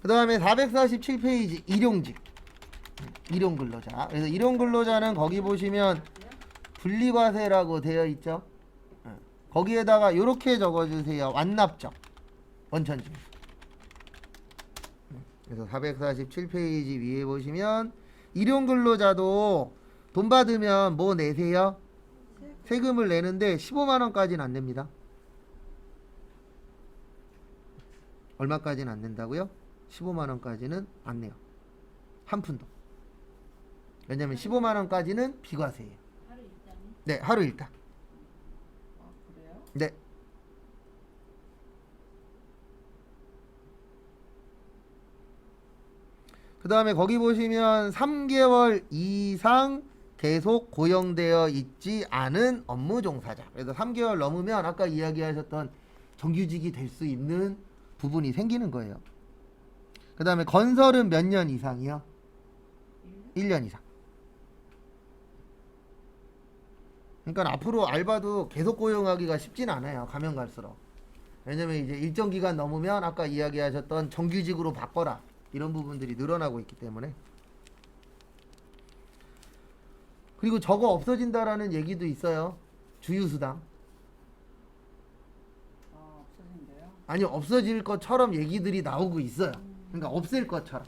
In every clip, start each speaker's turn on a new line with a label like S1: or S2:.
S1: 그 다음에 447페이지 일용직. 일용근로자. 그래서 일용근로자는 거기 보시면 분리과세라고 되어 있죠. 거기에다가 이렇게 적어주세요. 완납적. 원천징수. 그래서 447페이지 위에 보시면 일용근로자도 돈 받으면 뭐 내세요? 세금을 내는데 15만원까지는 안 냅니다. 얼마까지는 안 낸다고요? 15만원까지는 안 내요. 한 푼도. 왜냐면 15만원까지는 비과세예요.
S2: 하루 일당이?
S1: 네, 하루 일당.
S2: 아, 그래요?
S1: 네. 그 다음에 거기 보시면 3개월 이상 계속 고용되어 있지 않은 업무 종사자. 그래서 3개월 넘으면 아까 이야기하셨던 정규직이 될 수 있는 부분이 생기는 거예요. 그 다음에 건설은 몇 년 이상이요? 1년 이상. 그러니까 앞으로 알바도 계속 고용하기가 쉽진 않아요. 가면 갈수록. 왜냐면 이제 일정 기간 넘으면 아까 이야기하셨던 정규직으로 바꿔라. 이런 부분들이 늘어나고 있기 때문에. 그리고 저거 없어진다라는 얘기도 있어요. 주휴수당.
S2: 아, 없어진대요?
S1: 아니 없어질 것처럼 얘기들이 나오고 있어요. 그러니까 없앨 것처럼.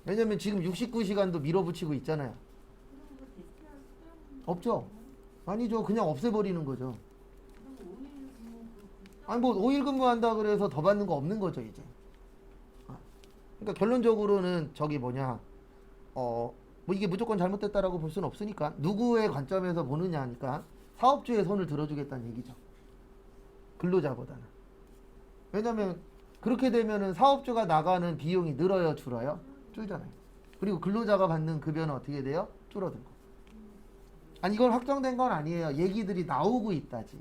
S1: 왜냐면 지금 69시간도 밀어붙이고 있잖아요. 없죠? 아니죠. 그냥 없애버리는 거죠. 아니 뭐 5일 근무한다 그래서 더 받는 거 없는 거죠 이제. 그러니까 결론적으로는 저기 뭐냐 뭐 이게 무조건 잘못됐다라고 볼 수는 없으니까 누구의 관점에서 보느냐 하니까 사업주의 손을 들어주겠다는 얘기죠. 근로자보다는. 왜냐면 그렇게 되면은 사업주가 나가는 비용이 늘어요, 줄어요? 줄잖아요. 그리고 근로자가 받는 급여는 어떻게 돼요? 줄어들고. 아니 이건 확정된 건 아니에요. 얘기들이 나오고 있다지.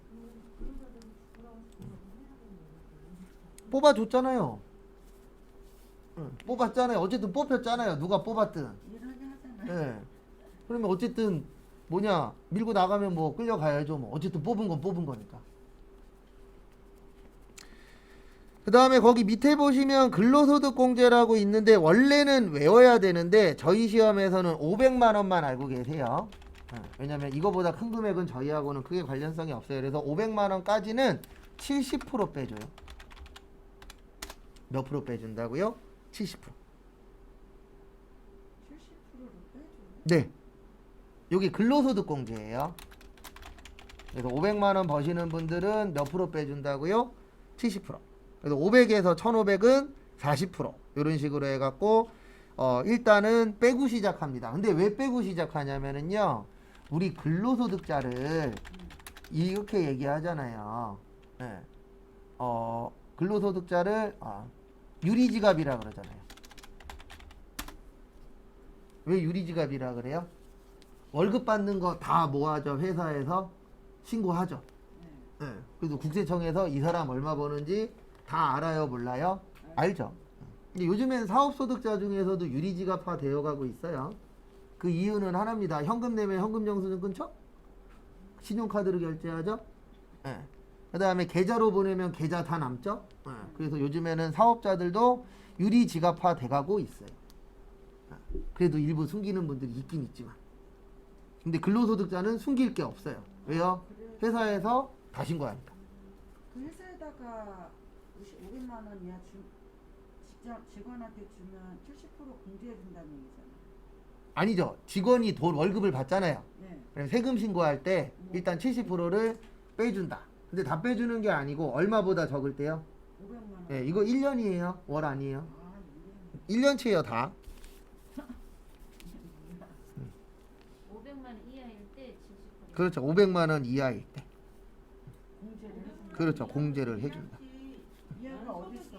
S1: 뽑아줬잖아요. 뽑았잖아요. 어쨌든 뽑혔잖아요. 누가 뽑았든.
S2: 일하게 하잖아요.
S1: 예. 그러면 어쨌든 뭐냐 밀고 나가면 뭐 끌려가야죠. 뭐 어쨌든 뽑은 건 뽑은 거니까. 그 다음에 거기 밑에 보시면 근로소득공제라고 있는데 원래는 외워야 되는데 저희 시험에서는 500만 원만 알고 계세요. 왜냐면 이거보다 큰 금액은 저희하고는 크게 관련성이 없어요. 그래서 500만 원까지는 70% 빼줘요. 몇 프로 빼준다고요? 70%.
S2: 70%를 빼줘요?
S1: 네. 여기 근로소득공제예요. 그래서 500만 원 버시는 분들은 몇 프로 빼준다고요? 70%. 그래서 500에서 1500은 40% 이런 식으로 해갖고 일단은 빼고 시작합니다. 근데 왜 빼고 시작하냐면은요, 우리 근로소득자를 이렇게 얘기하잖아요. 네. 근로소득자를 유리지갑이라 그러잖아요. 왜 유리지갑이라 그래요? 월급 받는 거 다 뭐하죠? 회사에서 신고하죠.
S2: 네.
S1: 네. 그래서 국세청에서 이 사람 얼마 버는지 다 알아요, 몰라요? 알죠. 근데 요즘엔 사업소득자 중에서도 유리지갑화 되어가고 있어요. 그 이유는 하나입니다. 현금 내면 현금 영수증 끊죠? 신용카드로 결제하죠? 네. 그 다음에 계좌로 보내면 계좌 다 남죠? 네. 그래서 요즘에는 사업자들도 유리지갑화 돼가고 있어요. 그래도 일부 숨기는 분들이 있긴 있지만. 근데 근로소득자는 숨길 게 없어요. 왜요? 회사에서 다 신고하니까.
S2: 그 회사에다가 500만 원 이하 직원한테 주면 70% 공제해 준다는 얘기잖아요.
S1: 아니죠. 직원이 돈 월급을 받잖아요.
S2: 네.
S1: 그럼 세금 신고할 때 일단 70%를 빼준다. 근데 다 빼주는 게 아니고 얼마보다 적을 때요?
S2: 500만 원.
S1: 네, 이거 1년이에요. 월 아니에요.
S2: 아,
S1: 1년치예요 다.
S3: 500만 원 이하일 때 70%.
S1: 그렇죠. 500만 원 이하일 때.
S2: 공제를 해준다.
S1: 그렇죠. 공제를 해준다.
S2: 이하가 어디 있어?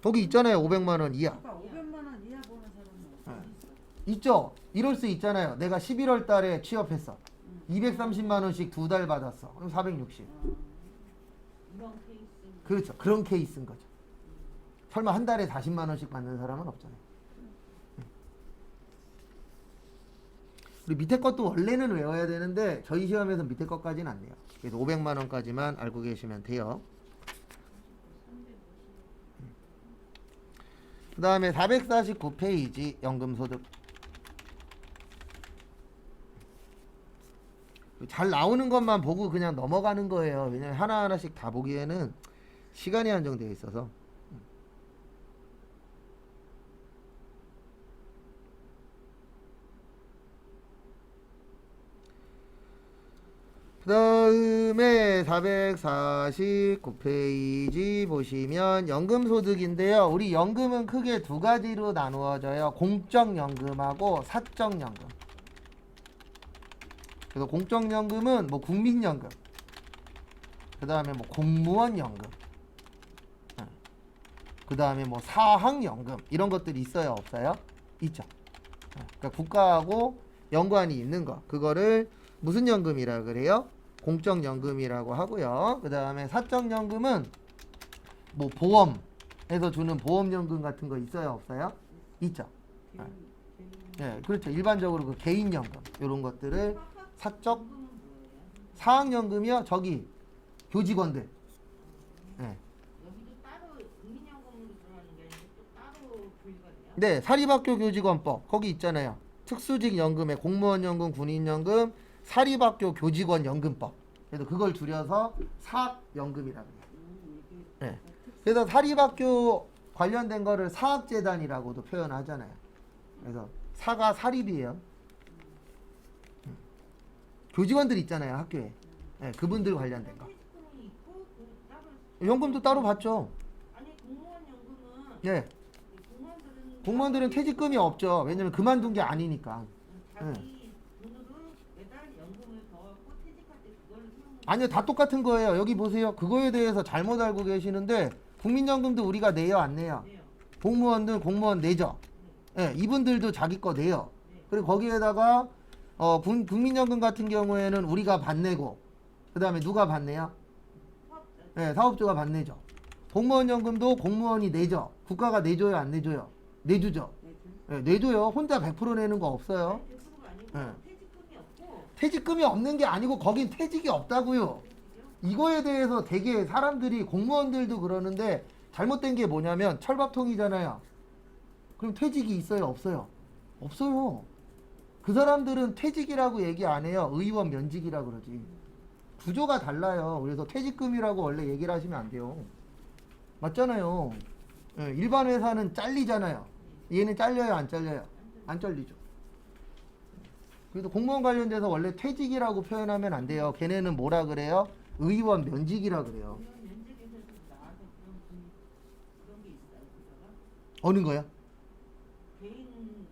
S1: 거기 있잖아요. 500만 원 이하.
S2: 그러니까 500만 원 이하 버는 사람은 어디 있어?
S1: 있죠. 이럴 수 있잖아요. 내가 11월 달에 취업했어. 230만 원씩 2달 받았어. 그럼 460.
S3: 이런 케이스.
S1: 그렇죠. 그런 케이스인 거죠. 설마 한 달에 40만 원씩 받는 사람은 없잖아요. 우리 밑에 것도 원래는 외워야 되는데 저희 시험에서 밑에 것까지는 안 돼요. 그래서 500만 원까지만 알고 계시면 돼요. 그 다음에 449페이지 연금소득. 잘 나오는 것만 보고 그냥 넘어가는 거예요. 왜냐면 하나하나씩 다 보기에는 시간이 한정되어 있어서. 그 다음에 449페이지 보시면 연금소득인데요. 우리 연금은 크게 두 가지로 나누어져요. 공적연금하고 사적연금. 그래서 공적연금은 뭐 국민연금, 그 다음에 뭐 공무원연금, 그 다음에 뭐 사학연금 이런 것들이 있어요, 없어요? 있죠. 그러니까 국가하고 연관이 있는 거, 그거를 무슨 연금이라 그래요? 공적연금이라고 하고요. 그 다음에 사적연금은 뭐 보험에서 주는 보험연금 같은 거 있어요, 없어요? 있죠. 예, 그렇죠. 일반적으로 그 개인연금 이런 것들을 사적 사학연금이요. 저기 교직원들. 예.
S4: 여기도 따로 국민연금으로 들어가는 게 아니고 또 따로 분리거든요.
S1: 네, 사립학교 교직원법 거기 있잖아요. 특수직 연금에 공무원연금, 군인연금, 사립학교 교직원 연금법. 그래서 그걸 줄여서 사학연금이라고 해요. 네. 그래서 사립학교 관련된 거를 사학재단이라고도 표현하잖아요. 그래서 사가 사립이에요. 교직원들 있잖아요, 학교에. 네, 그분들 관련된 거.
S4: 퇴직금이 있고 그 따로
S1: 연금도 따로 받죠.
S4: 아니 공무원 연금은
S1: 네.
S4: 공무원들은
S1: 공무원들은 퇴직금이 없죠. 왜냐면 그만둔 게 아니니까.
S4: 자기 돈으로 매달 연금을 더하고 퇴직할 때 그걸 세우는
S1: 아니요, 다 똑같은 거예요. 여기 보세요. 그거에 대해서 잘못 알고 계시는데 국민연금도 우리가 내요, 안 내요?
S4: 거예요.
S1: 공무원들 공무원 내죠. 예, 이분들도 자기 거 내요. 그리고 거기에다가 국민연금 같은 경우에는 우리가 받내고, 그 다음에 누가 받내요? 예, 사업주가 받내죠. 공무원연금도 공무원이 내죠. 국가가 내줘요, 안 내줘요? 내주죠. 예, 내줘요. 혼자 100% 내는 거 없어요.
S4: 대수가 아니고
S1: 네.
S4: 퇴직금이 없고
S1: 퇴직금이 없는 게 아니고 거긴 퇴직이 없다고요. 이거에 대해서 되게 사람들이 공무원들도 그러는데 잘못된 게 뭐냐면 철밥통이잖아요. 그럼 퇴직이 있어요, 없어요? 없어요. 그 사람들은 퇴직이라고 얘기 안 해요. 의원 면직이라 그러지. 구조가 달라요. 그래서 퇴직금이라고 원래 얘기를 하시면 안 돼요. 맞잖아요. 예, 일반 회사는 잘리잖아요. 얘는 잘려요, 안 잘려요? 안 잘리죠. 그래서 공무원 관련돼서 원래 퇴직이라고 표현하면 안 돼요. 걔네는 뭐라 그래요? 의원 면직이라 그래요.
S4: 이런 면접에서 나와서 그런 게 있어요. 그거가
S1: 어느 거요?
S4: 개인 이제는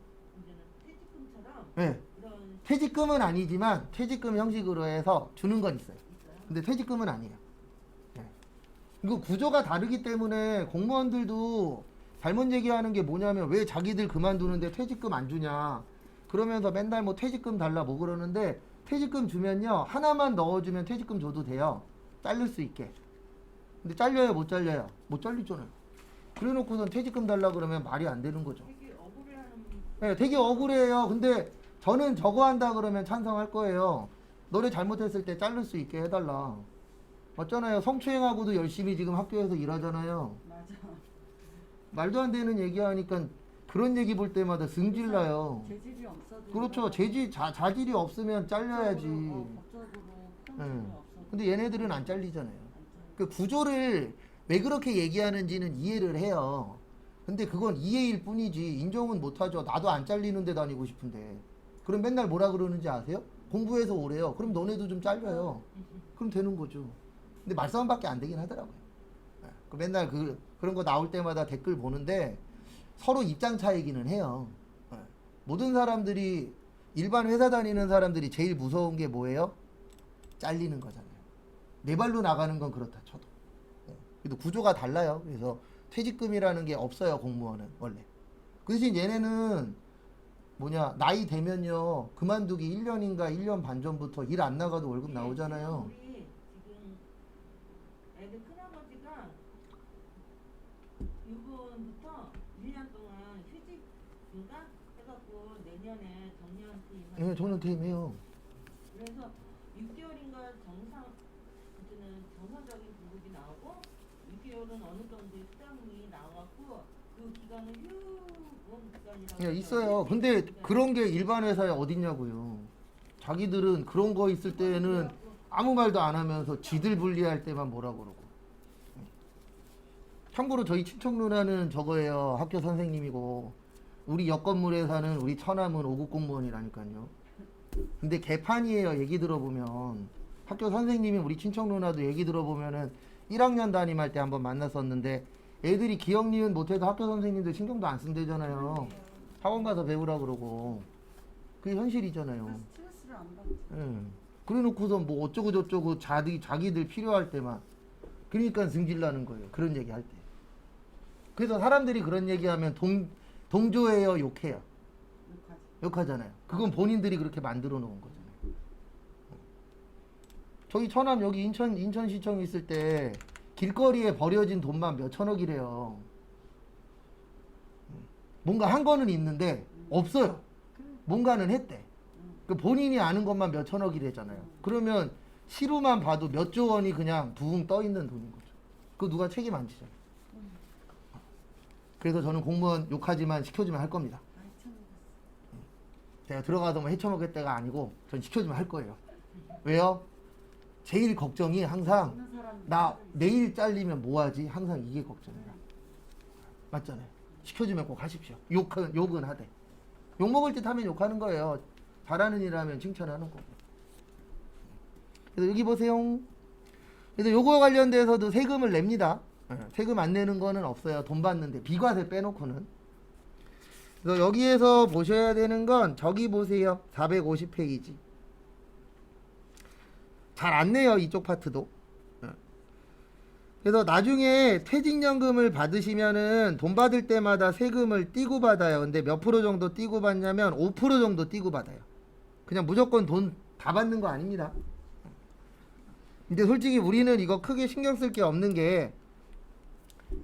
S4: 퇴직금처럼
S1: 예.
S4: 그런
S1: 퇴직금은 아니지만 퇴직금 형식으로 해서 주는 건 있어요.
S4: 있어요.
S1: 근데 퇴직금은 아니에요. 예. 이거 구조가 다르기 때문에 공무원들도 잘못 얘기하는 게 뭐냐면 왜 자기들 그만두는데 퇴직금 안 주냐. 그러면서 맨날 뭐 퇴직금 달라 뭐 그러는데 퇴직금 주면요. 하나만 넣어주면 퇴직금 줘도 돼요. 자를 수 있게. 근데 잘려요, 못 잘려요? 못 잘리잖아요. 그래 놓고선 퇴직금 달라 그러면 말이 안 되는 거죠.
S4: 되게 억울해하는
S1: 네, 되게 억울해요. 근데 저는 저거 한다 그러면 찬성할 거예요. 너네 잘못했을 때 자를 수 있게 해달라. 맞잖아요. 성추행하고도 열심히 지금 학교에서 일하잖아요.
S2: 맞아.
S1: 말도 안 되는 얘기하니까 그런 얘기 볼 때마다 승질나요.
S2: 재질이 없어도.
S1: 그렇죠. 자질이 없으면 잘려야지.
S2: 법적으로 큰
S1: 예.
S2: 없어도.
S1: 근데 얘네들은 안 잘리잖아요.
S2: 안 잘려.
S1: 그 구조를 왜 그렇게 얘기하는지는 이해를 해요. 근데 그건 이해일 뿐이지 인정은 못하죠. 나도 안 잘리는데 다니고 싶은데. 그럼 맨날 뭐라 그러는지 아세요? 공부해서 오래요. 그럼 너네도 좀 잘려요. 그럼 되는 거죠. 근데 말싸움밖에 안 되긴 하더라고요. 예. 그 맨날 그런 거 나올 때마다 댓글 보는데 서로 입장 차이기는 해요. 예. 모든 사람들이 일반 회사 다니는 사람들이 제일 무서운 게 뭐예요? 잘리는 거잖아요. 내 발로 나가는 건 그렇다 쳐도. 예. 그래도 구조가 달라요. 그래서 퇴직금이라는 게 없어요, 공무원은 원래. 그 대신 얘네는 나이 되면요 그만두기 1년인가 1년 반 전부터 일 안 나가도 월급 나오잖아요.
S4: 우리 지금 애들 큰아버지가 6월부터 1년 동안 휴직인가 해갖고 내년에 정년 퇴임.
S1: 예, 저는 퇴임해요.
S4: 그래서 6개월인가 정상적인 등급이 나오고 6개월은 어느 정도 수당이 나와갖고 그 기간은 유보기간이라고.
S1: 예, 있어요. 근데 그런 게 일반 회사에 어딨냐고요. 자기들은 그런 거 있을 때는 아무 말도 안 하면서 지들 불리할 때만 뭐라 그러고. 참고로 저희 친척 누나는 저거예요. 학교 선생님이고 우리 옆 건물에 사는 우리 처남은 5급 공무원이라니까요. 근데 개판이에요. 얘기 들어보면 학교 선생님이 우리 친척 누나도 얘기 들어보면은 1학년 담임할 때 한번 만났었는데 애들이 기억 니은 못해도 학교 선생님들 신경도 안 쓴대잖아요. 학원 가서 배우라 그러고 그게 현실이잖아요.
S2: 스트레스를 안 받지.
S1: 예. 그래놓고서 뭐 어쩌고 저쩌고 자기들 필요할 때만 그러니까 승질나는 거예요. 그런 얘기 할 때. 그래서 사람들이 그런 얘기하면 동조해요, 욕해요.
S2: 욕하지.
S1: 욕하잖아요. 그건 본인들이 그렇게 만들어 놓은 거잖아요. 저희 처남 여기 인천시청에 있을 때 길거리에 버려진 돈만 몇 천억이래요. 뭔가 한 거는 있는데 없어요. 뭔가는 했대. 그 본인이 아는 것만 몇 천억이래잖아요. 그러면 시루만 봐도 몇 조 원이 그냥 붕 떠 있는 돈인 거죠. 그거 누가 책임 안 지잖아요. 그래서 저는 공무원 욕하지만 시켜주면 할 겁니다.
S2: 아이 참.
S1: 제가 들어가서 뭐 헤쳐먹겠다가 아니고 전 시켜주면 할 거예요. 왜요? 제일 걱정이 항상
S2: 있는 사람.
S1: 나 내일 잘리면 뭐하지? 항상 이게 걱정이야. 맞잖아요. 시켜주면 꼭 하십시오. 욕은 하되. 욕 먹을 듯 하면 욕하는 거예요. 잘하는 일 하면 칭찬하는 거고. 그래서 여기 보세요. 그래서 요거 관련돼서도 세금을 냅니다. 세금 안 내는 거는 없어요. 돈 받는데 비과세 빼놓고는. 그래서 여기에서 보셔야 되는 건 저기 보세요. 450페이지. 잘 안 내요. 이쪽 파트도. 그래서 나중에 퇴직연금을 받으시면은 돈 받을 때마다 세금을 띄고 받아요. 근데 몇 프로 정도 띄고 받냐면 5% 정도 띄고 받아요. 그냥 무조건 돈 다 받는 거 아닙니다. 근데 솔직히 우리는 이거 크게 신경 쓸 게 없는 게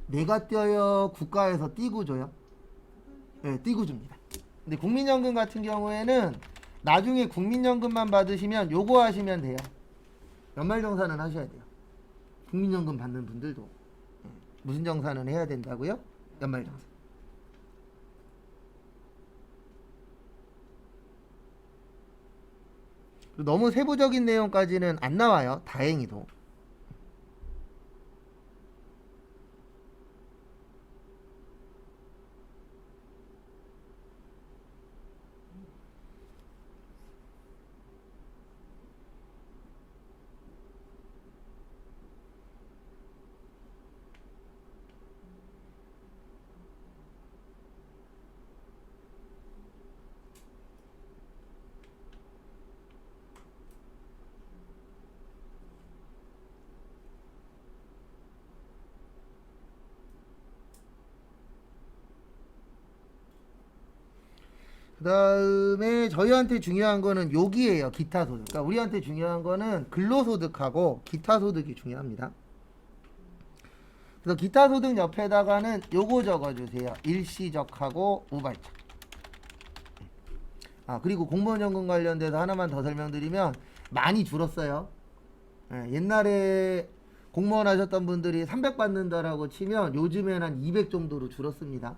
S1: 내가 떼어요? 국가에서 띄고 줘요? 네, 띄고 줍니다. 근데 국민연금 같은 경우에는 나중에 국민연금만 받으시면 요거 하시면 돼요. 연말정산은 하셔야 돼요. 국민연금 받는 분들도 무슨 정산은 해야 된다고요? 연말정산. 너무 세부적인 내용까지는 안 나와요. 다행히도. 그 다음에 저희한테 중요한 거는 여기에요. 기타 소득. 그러니까 우리한테 중요한 거는 근로소득하고 기타 소득이 중요합니다. 그래서 기타 소득 옆에다가는 요거 적어주세요. 일시적하고 우발적. 그리고 공무원연금 관련돼서 하나만 더 설명드리면 많이 줄었어요. 옛날에 공무원 하셨던 분들이 300 받는다라고 치면 요즘엔 한 200 정도로 줄었습니다.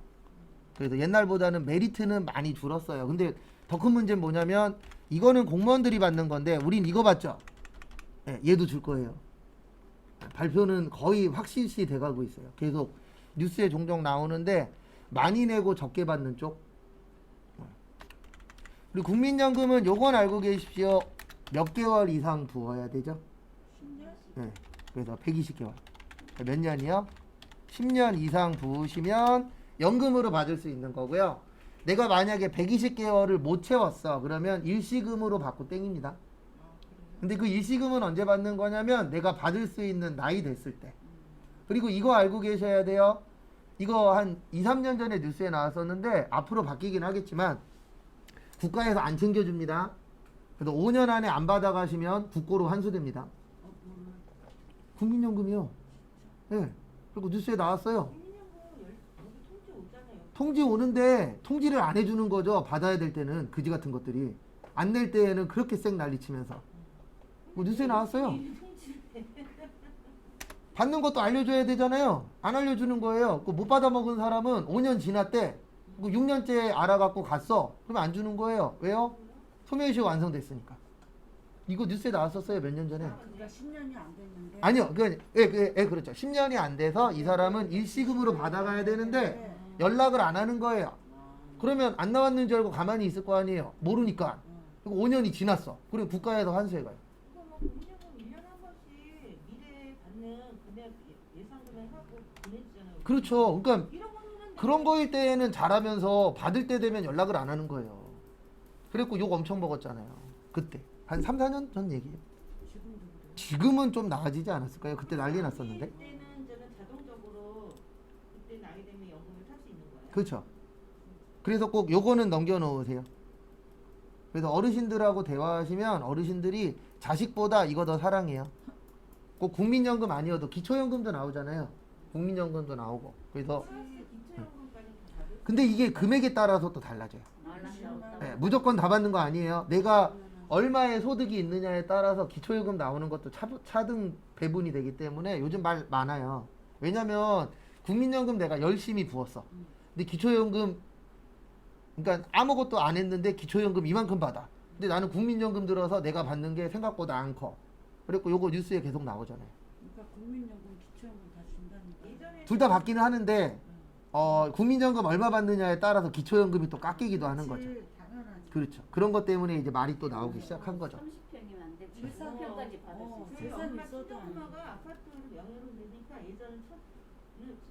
S1: 그래서 옛날보다는 메리트는 많이 줄었어요. 근데 더 큰 문제는 뭐냐면 이거는 공무원들이 받는 건데 우린 이거 받죠. 얘도 줄 거예요. 발표는 거의 확실시 돼가고 있어요. 계속 뉴스에 종종 나오는데 많이 내고 적게 받는 쪽. 그리고 국민연금은 요건 알고 계십시오. 몇 개월 이상 부어야 되죠?
S2: 10년?
S1: 그래서 120개월. 몇 년이요? 10년 이상 부으시면 연금으로 받을 수 있는 거고요. 내가 만약에 120개월을 못 채웠어. 그러면 일시금으로 받고 땡입니다. 근데 그 일시금은 언제 받는 거냐면 내가 받을 수 있는 나이 됐을 때. 그리고 이거 알고 계셔야 돼요. 이거 한 2, 3년 전에 뉴스에 나왔었는데 앞으로 바뀌긴 하겠지만 국가에서 안 챙겨줍니다. 그래서 5년 안에 안 받아가시면 국고로 환수됩니다. 국민연금이요. 네. 그리고 뉴스에 나왔어요.
S4: 통지 오잖아요.
S1: 통지 오는데 통지를 안 해주는 거죠. 받아야 될 때는 그지 같은 것들이 안 낼 때에는 그렇게 쌩 난리치면서 뭐 뉴스에 나왔어요. 받는 것도 알려줘야 되잖아요. 안 알려주는 거예요. 그 못 받아 먹은 사람은 5년 지났대. 6년째 알아갖고 갔어. 그러면 안 주는 거예요. 왜요? 소멸시효 완성됐으니까. 이거 뉴스에 나왔었어요. 몇 년 전에.
S2: 그러니까 10년이 안 됐는데.
S1: 아니요. 그렇죠. 10년이 안 돼서 이 사람은 일시금으로 받아가야 되는데 연락을 안 하는 거예요. 그러면 안 나왔는 줄 알고 가만히 있을 거 아니에요. 모르니까. 그리고 5년이 지났어. 그리고 국가에서 환수해가요.
S4: 이거 뭐 국민연금 1년에 한 번씩 미래에 받는 금액 예상 금액하고 보내주잖아요.
S1: 그렇죠. 그러니까
S4: 이런 거는
S1: 그런 거일 때에는 잘하면서 받을 때 되면 연락을 안 하는 거예요. 그랬고 욕 엄청 먹었잖아요. 그때. 한 3, 4년 전 얘기예요.
S2: 지금도 그래요.
S1: 지금은 좀 나아지지 않았을까요? 그때 난리 났었는데.
S4: 그때는 저는 자동적으로 그때 나이 되면 연금을 탈 수 있는 거예요.
S1: 그렇죠. 그래서 꼭 요거는 넘겨놓으세요. 그래서 어르신들하고 대화하시면 어르신들이 자식보다 이거 더 사랑해요. 꼭 국민연금 아니어도 기초연금도 나오잖아요. 국민연금도 나오고. 그래서
S4: 플러스 기초연금까지 다 받을
S1: 근데 이게 금액에 따라서 또 달라져요. 네, 무조건 다 받는 거 아니에요. 내가 얼마의 소득이 있느냐에 따라서 기초연금 나오는 것도 차등 배분이 되기 때문에 요즘 말 많아요. 왜냐면 국민연금 내가 열심히 부었어. 근데 기초연금 그러니까 아무것도 안 했는데 기초연금 이만큼 받아. 근데 나는 국민연금 들어서 내가 받는 게 생각보다 안 커. 그리고 요거 뉴스에 계속 나오잖아요.
S2: 그러니까 국민연금, 기초연금 다 준다니까.
S4: 예전에
S1: 둘 다 받기는 하는데 국민연금 얼마 받느냐에 따라서 기초연금이 또 깎이기도 하는 거죠.
S2: 그치, 당연하지.
S1: 그렇죠. 그런 것 때문에 이제 말이 또 나오기 시작한 거죠.
S3: 30평이면 안 되고
S2: 일상-
S3: 30평까지 받을 수
S2: 어,
S3: 있어요.
S4: 저희
S2: 세상
S4: 엄마
S2: 있어도
S4: 친정엄마가 아파트를 명의로 내니까 예전에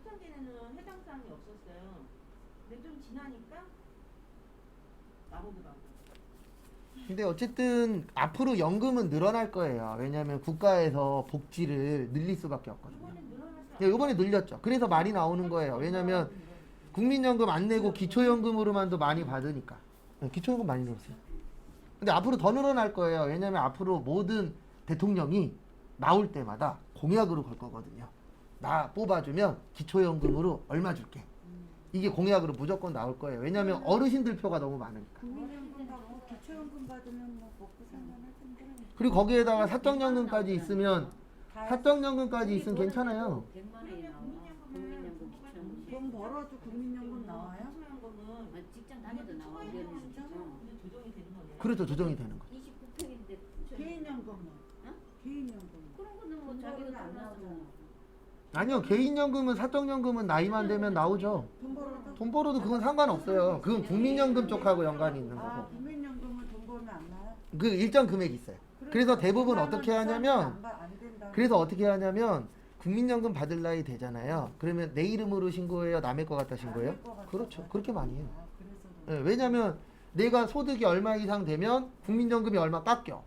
S4: 추천기에는 해당 사항이 없었어요. 근데 좀 지나니까 나오더라고요.
S1: 근데 어쨌든 앞으로 연금은 늘어날 거예요. 왜냐하면 국가에서 복지를 늘릴 수밖에 없거든요.
S4: 이번에 늘어났어.
S1: 네, 이번에 늘렸죠. 그래서 말이 나오는 거예요. 왜냐하면 국민연금 안 내고 기초연금으로만도 많이 받으니까. 네, 기초연금 많이 늘었어요. 근데 앞으로 더 늘어날 거예요. 왜냐하면 앞으로 모든 대통령이 나올 때마다 공약으로 걸 거거든요. 나 뽑아주면 기초연금으로 얼마 줄게. 이게 공약으로 무조건 나올 거예요. 왜냐하면 어르신들 표가 너무 많으니까.
S2: 국민연금 받고 기초연금 받으면 뭐 먹고 살만할 텐데.
S1: 그리고 거기에다가 사적연금까지 있으면
S2: 다
S1: 사적연금까지 있으면 괜찮아요.
S3: 100만 원이 나와. 국민연금 기초연금.
S2: 돈 벌어도 국민연금 나와요?
S4: 기초연금은
S3: 직장 다녀도 나와. 우리는
S2: 진짜?
S4: 근데 조정이 되는 거네요.
S1: 그렇죠. 조정이 되는 거.
S3: 29평인데
S2: 개인연금은?
S3: 어?
S2: 개인연금.
S3: 그런 거는 뭐
S2: 돈
S3: 자기가
S2: 벌어도 안
S3: 돌아서
S2: 나오잖아.
S1: 아니요. 개인연금은 사적연금은 나이만 되면 나오죠.
S2: 돈 벌어도?
S1: 돈 벌어도 그건 상관없어요. 그건 국민연금 쪽하고 연관이 있는
S2: 아,
S1: 거고.
S2: 국민연금은 돈 벌면 안 나와요?
S1: 그 일정 금액이 있어요. 그래서 대부분 어떻게 하냐면
S2: 안 된다.
S1: 그래서 어떻게 하냐면 국민연금 받을 나이 되잖아요. 그러면 내 이름으로 신고해요? 남의 거 갖다 신고해요?
S2: 남의 거 갖다
S1: 그렇죠.
S2: 신고해요.
S1: 그렇게 많이 해요.
S2: 아, 그래서
S1: 예, 왜냐면 내가 소득이 얼마 이상 되면 국민연금이 얼마 깎여.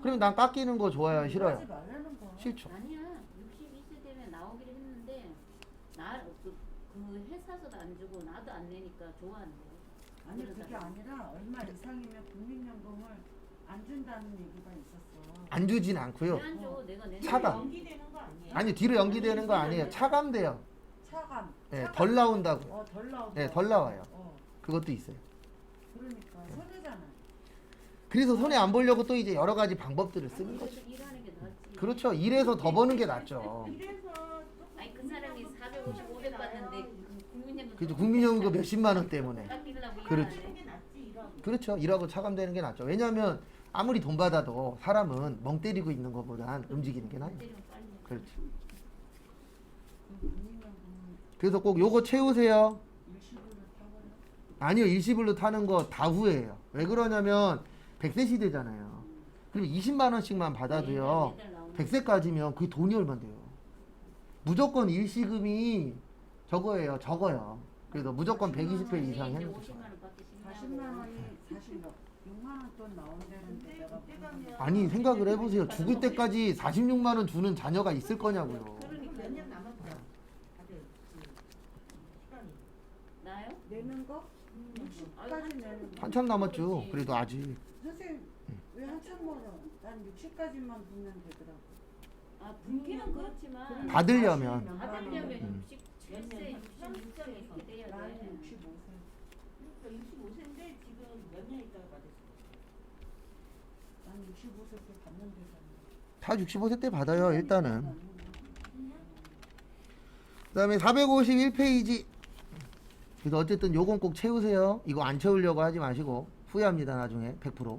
S1: 그러면 난 깎이는 거 좋아요? 싫어요?
S2: 하지 말라는 거.
S1: 싫죠.
S3: 아니야. 62세 되면 나오기로 했는데 그 회사에서도 안 주고 나도 안 내니까 좋아한대.
S2: 아니 그게 아니라 얼마 이상이면 국민연금을 안 준다는 얘기가 있었어.
S1: 안 주진 않고요.
S3: 왜안 줘? 내가 내는
S1: 차가.
S4: 연기되는 거 아니에요?
S1: 아니 뒤로 연기되는 거 아니에요. 차감돼요.
S2: 차감.
S1: 예,
S2: 차감.
S1: 덜 나온다고.
S2: 덜 나온다.
S1: 예, 덜 나와요.
S2: 어,
S1: 그것도 있어요.
S2: 그러니까 손해잖아.
S1: 그래서 손해 안 보려고 또 이제 여러 가지 방법들을 쓰는 거죠.
S3: 그래서 일하는 게 낫지.
S1: 그렇죠. 일해서 더 버는 게 낫죠.
S4: 이래서
S3: 아니 그 사람이 450, 500 받는데 국민연금
S1: 그죠. 국민연금 몇십만 원 때문에.
S3: 깎이려고
S1: 그렇죠.
S3: 일하네.
S4: 게 낫지 이러고.
S1: 그렇죠. 일하고 차감되는 게 낫죠. 왜냐하면 아무리 돈 받아도 사람은 멍 때리고 있는 것보단 움직이는 게 나아요.
S3: 때리면 빨리.
S1: 그렇죠.
S2: 국민연금은
S1: 그래서 꼭 요거 채우세요.
S2: 일시불로 타버려.
S1: 아니요. 일시불로 타는 거 다 후회해요. 왜 그러냐면 100세 시대잖아요. 그럼 20만 원씩만 받아도요.
S3: 매달 나오는
S1: 100세까지면 그게 돈이 얼만데요. 무조건 일시금이 저거예요. 적어요. 그래서 무조건 120회 이상
S3: 이제
S1: 해놓고
S3: 50만
S1: 좋아요.
S3: 원 받기
S2: 40만 원이 사실 6만 원 돈 나온다는데 내가
S4: 그때 가면
S1: 아니 생각을 해보세요. 죽을 때까지 46만 원 주는 자녀가 있을 거냐고요.
S4: 그러니까 몇년 남았죠. 다들 그 시간이.
S3: 나요?
S2: 내는 거? 60까지 내는 거.
S1: 한참 남았죠. 그래도 아직.
S2: 선생님 왜 한참 멀어? 난 60까지만 붙면 되더라고.
S3: 아 분기는 그렇지만
S1: 받으려면.
S3: 받으려면 67세, 66세 이렇게 돼야
S2: 나는
S3: 돼.
S2: 65세.
S4: 그러니까 65세인데 지금 몇 년 있다가 받았어요.
S2: 난 65세 때 받는 데잖아.
S1: 다 65세 때 받아요. 일단은. 그 다음에 451페이지. 그래서 어쨌든 요건 꼭 채우세요. 이거 안 채우려고 하지 마시고 후회합니다 나중에 100%.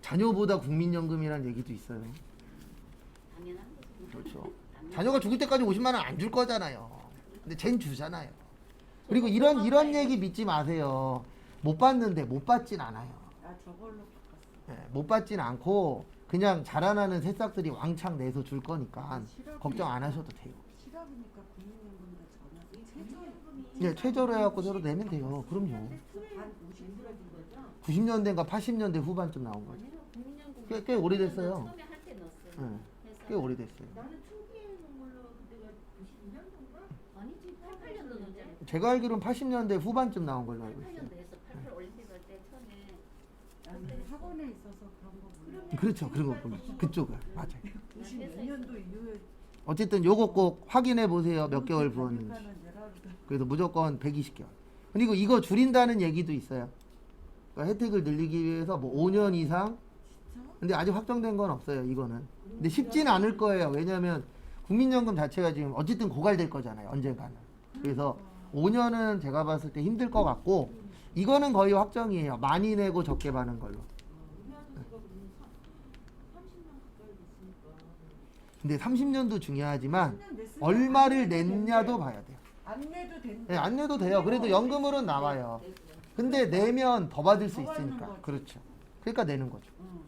S1: 자녀보다 국민연금이라는 얘기도 있어요.
S3: 당연한 거죠.
S1: 그렇죠. 자녀가 죽을 때까지 50만 원 안 줄 거잖아요. 근데 쟨 주잖아요. 그리고 이런 얘기 믿지 마세요. 못 받는데 못 받진 않아요.
S2: 아 저걸로 바꿨어.
S1: 예, 못 받진 않고 그냥 자라나는 새싹들이 왕창 내서 줄 거니까 걱정 안 하셔도 돼요.
S2: 실업이니까 국민연금도 전화.
S4: 최저임금이
S1: 예, 최저로 해갖고 서로 내면 돼요. 그럼요.
S2: 반 50.
S4: 만들어진 거죠?
S1: 90년대인가 80년대 후반쯤 나온 거죠.
S3: 아니요, 국민연금
S1: 꽤 오래됐어요.
S3: 처음에 할 때 넣었어요.
S1: 예,
S3: 회사.
S1: 꽤 오래됐어요.
S4: 나는 초기에 놓은 걸로 그때가 92년도인가?
S3: 아니지, 88년도 넣었잖아요.
S1: 제가 알기로는 80년대 후반쯤 나온 걸로 알고 있어요.
S3: 88년도 했어. 88 올림픽 할 때 처음에.
S2: 나는 학원에 있어서 그런 거 몰라.
S1: 그렇죠. 그리고 그쪽은 맞아요.
S2: 90몇 년도 이후에
S1: 어쨌든 요거 꼭 확인해 보세요. 몇 개월 부었는지.
S2: 내라
S1: 그래서 무조건 120개월. 그리고 이거 줄인다는 얘기도 있어요. 그러니까 혜택을 늘리기 위해서 뭐 5년 이상.
S2: 진짜?
S1: 근데 아직 확정된 건 없어요. 이거는. 근데 쉽지는 않을 거예요. 왜냐하면 국민연금 자체가 지금 어쨌든 고갈될 거잖아요. 언젠가는. 그래서 5년은 제가 봤을 때 힘들 것 같고 이거는 거의 확정이에요. 많이 내고 적게 받는 걸로.
S4: 우리 아저씨가 그러면 30년 가까이 됐으니까.
S1: 근데 30년도 중요하지만
S2: 10년 냈으니까
S1: 얼마를
S2: 안 내도
S1: 냈냐도
S2: 된대.
S1: 봐야 돼요.
S2: 안 내도 된다.
S1: 네, 안 내도 돼요. 그래도 연금으로는 나와요. 근데 내면 더 받을 수
S2: 더 받는
S1: 있으니까.
S2: 거지.
S1: 그렇죠. 그러니까 내는 거죠.
S2: 응.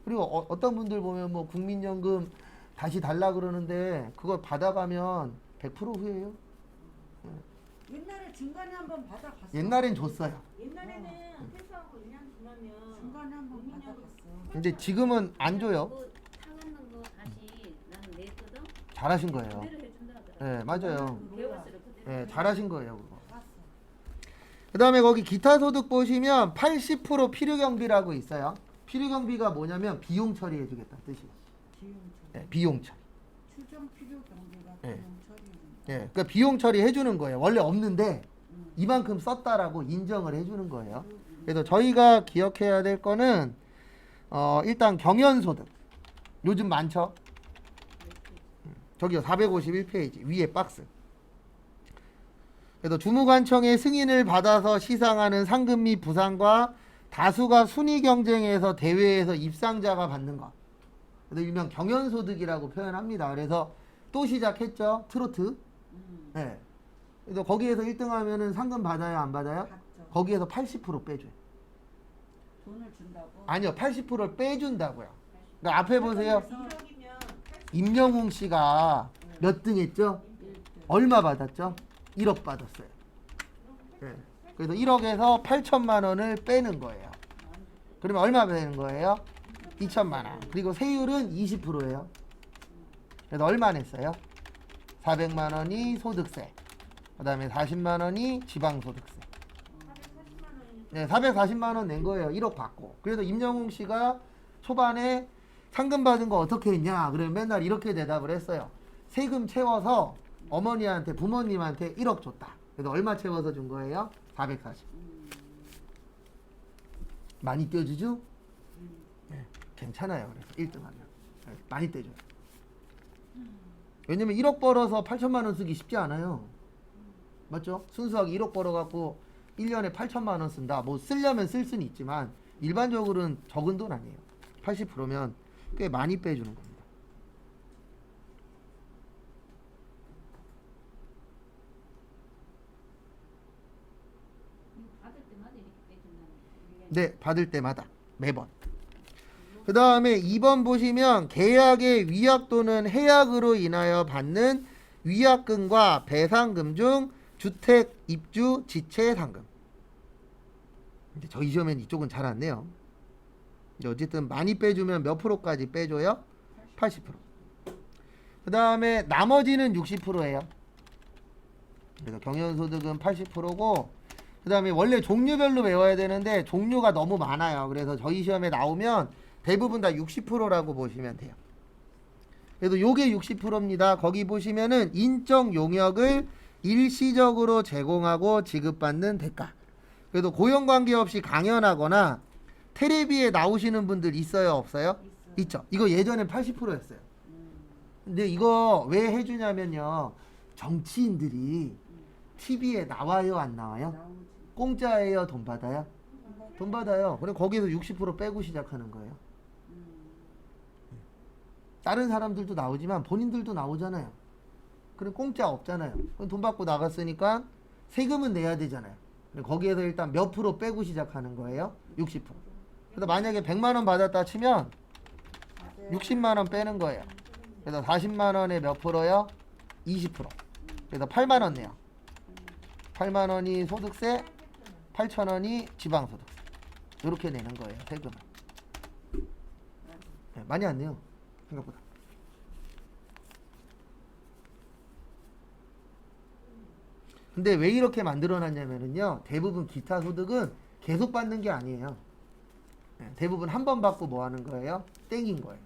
S1: 그리고 어떤 분들 보면 뭐 국민연금 다시 달라 그러는데 그걸 받아가면 100% 후회해요.
S2: 옛날에 중간에 한번 받아갔어.
S1: 옛날엔 줬어요.
S4: 옛날에는 회사하고 1년 지나면
S2: 중간에 한번 받아갔어.
S1: 근데 지금은 안 줘요.
S3: 그거 타가는 거 다시 나는 냈거든.
S1: 잘하신 거예요.
S3: 그대로 해준다 하더라.
S1: 네, 맞아요.
S3: 배웠어요. 그대로.
S1: 네, 잘하신 거예요. 그거.
S2: 봤어.
S1: 그 다음에 거기 기타 소득 보시면 80% 필요경비라고 있어요. 필요경비가 뭐냐면 비용 처리해 주겠다 뜻이에요.
S2: 비용 처리.
S1: 네, 비용 처리.
S2: 추정 필요 경비가
S1: 네.
S2: 비용 처리해준다.
S1: 네, 그러니까 비용 처리해 주는 거예요. 원래 없는데
S2: 응.
S1: 이만큼 썼다라고 인정을 해 주는 거예요. 그래서 저희가 기억해야 될 거는 일단 경연소득. 요즘 많죠? 저기요 451페이지 위에 박스. 그래서 주무관청의 승인을 받아서 시상하는 상금 및 부상과 다수가 순위 경쟁에서 대회에서 입상자가 받는 것. 그래서 일명 경연소득이라고 표현합니다. 그래서 또 시작했죠. 트로트. 네. 그래서 거기에서 1등 하면은 상금 받아요, 안 받아요?
S2: 받죠.
S1: 거기에서 80% 빼줘요.
S2: 돈을 준다고.
S1: 아니요, 80%를 빼준다고요. 그러니까 앞에 보세요.
S4: 1억이면
S1: 임영웅 씨가 몇 등 했죠? 얼마 받았죠? 1억 받았어요. 네. 그래서 1억에서 8천만 원을 빼는 거예요. 그러면 얼마 되는 거예요? 2천만 원. 그리고 세율은 20%예요. 그래서 얼마 냈어요? 400만 원이 소득세. 그 다음에 40만 원이 지방소득세.
S4: 440만 원이니까
S1: 네, 440만 원 낸 거예요. 1억 받고. 그래서 임영웅 씨가 초반에 상금 받은 거 어떻게 했냐? 그러면 맨날 이렇게 대답을 했어요. 세금 채워서 어머니한테, 부모님한테 1억 줬다. 그래서 얼마 채워서 준 거예요? 440. 많이 떼주죠? 네, 괜찮아요. 그래서 1등 하면. 네, 많이 떼줘요. 왜냐면 1억 벌어서 8천만 원 쓰기 쉽지 않아요. 맞죠? 순수하게 1억 벌어갖고 1년에 8천만 원 쓴다. 뭐 쓰려면 쓸 수는 있지만 일반적으로는 적은 돈 아니에요. 80%면 꽤 많이 빼주는 겁니다.
S3: 받을 때마다 이렇게 빼준다는
S1: 네, 받을 때마다 매번. 그 다음에 2번 보시면 계약의 위약 또는 해약으로 인하여 받는 위약금과 배상금 중 주택 입주 지체 상금. 근데 저희 시험엔 이쪽은 잘 안 내요. 근데 어쨌든 많이 빼주면 몇 프로까지 빼줘요? 80%. 그 다음에 나머지는 60%예요. 그래서 경연소득은 80%고 그 다음에 원래 종류별로 외워야 되는데 종류가 너무 많아요. 그래서 저희 시험에 나오면 대부분 다 60%라고 보시면 돼요. 그래도 요게 60%입니다. 거기 보시면은 인적 용역을 일시적으로 제공하고 지급받는 대가. 그래도 고용관계 없이 강연하거나 텔레비에 나오시는 분들 있어요? 없어요?
S2: 있어요.
S1: 있죠. 이거 예전엔 80%였어요. 근데 이거 왜 해주냐면요. 정치인들이 TV에 나와요, 안 나와요?
S2: 나오지.
S1: 공짜예요, 돈 받아요? 돈 받아요. 그럼 거기서 60% 빼고 시작하는 거예요. 다른 사람들도 나오지만 본인들도 나오잖아요. 그럼 공짜 없잖아요. 그럼 돈 받고 나갔으니까 세금은 내야 되잖아요. 그럼 거기에서 일단 몇 프로 빼고 시작하는 거예요? 60%. 그래서 만약에 100만 원 받았다 치면 60만 원 빼는 거예요. 그래서 40만 원에 몇 프로요? 20%. 그래서 8만 원 내요. 8만 원이 소득세, 8천 원이 지방소득세. 이렇게 내는 거예요, 세금을. 네, 많이 안 내요, 생각보다. 근데 왜 이렇게 만들어놨냐면요, 대부분 기타 소득은 계속 받는 게 아니에요. 네, 대부분 한 번 받고 뭐 하는 거예요? 땡긴 거예요.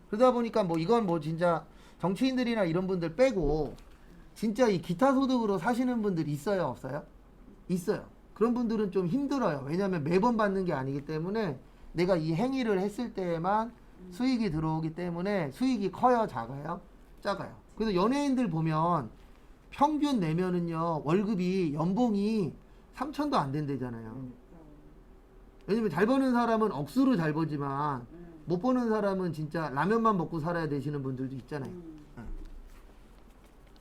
S1: 그러다 보니까 뭐 이건 뭐 진짜 정치인들이나 이런 분들 빼고 진짜 이 기타 소득으로 사시는 분들 있어요, 없어요? 있어요. 그런 분들은 좀 힘들어요. 왜냐하면 매번 받는 게 아니기 때문에 내가 이 행위를 했을 때에만 수익이 들어오기 때문에 수익이 커요, 작아요? 작아요. 그래서 연예인들 보면 평균 내면은요, 월급이 연봉이 3천도 안 된대잖아요. 왜냐면 잘 버는 사람은 억수로 잘 버지만 못 버는 사람은 진짜 라면만 먹고 살아야 되시는 분들도 있잖아요.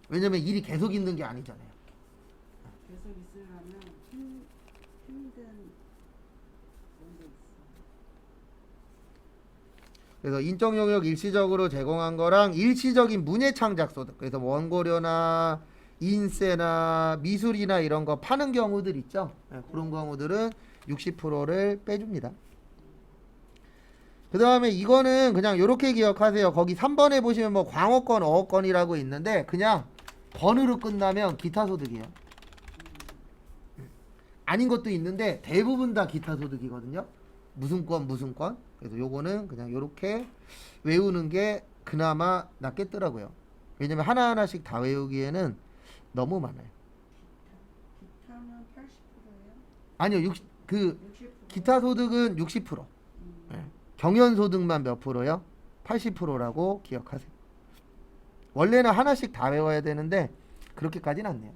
S1: 왜냐면 일이 계속 있는 게 아니잖아요.
S2: 계속 있으려면 힘든 그런 게 있어.
S1: 그래서 인적 영역 일시적으로 제공한 거랑 일시적인 문예 창작 소득. 그래서 원고료나 인세나 미술이나 이런 거 파는 경우들 있죠. 네, 그런 경우들은 60%를 빼줍니다. 그 다음에 이거는 그냥 이렇게 기억하세요. 거기 3번에 보시면 뭐 광어권, 어업권이라고 있는데 그냥 번으로 끝나면 기타 소득이에요. 아닌 것도 있는데 대부분 다 기타 소득이거든요. 무슨 권, 무슨 권. 그래서 요거는 그냥 이렇게 외우는 게 그나마 낫겠더라고요. 왜냐면 하나하나씩 다 외우기에는 너무 많아요.
S2: 기타는 80%예요?
S1: 아니요,
S2: 60%?
S1: 기타 소득은 60%. 네. 경연 소득만 몇 프로요? 80%라고 기억하세요. 원래는 하나씩 다 외워야 되는데 그렇게까지는 안 돼요.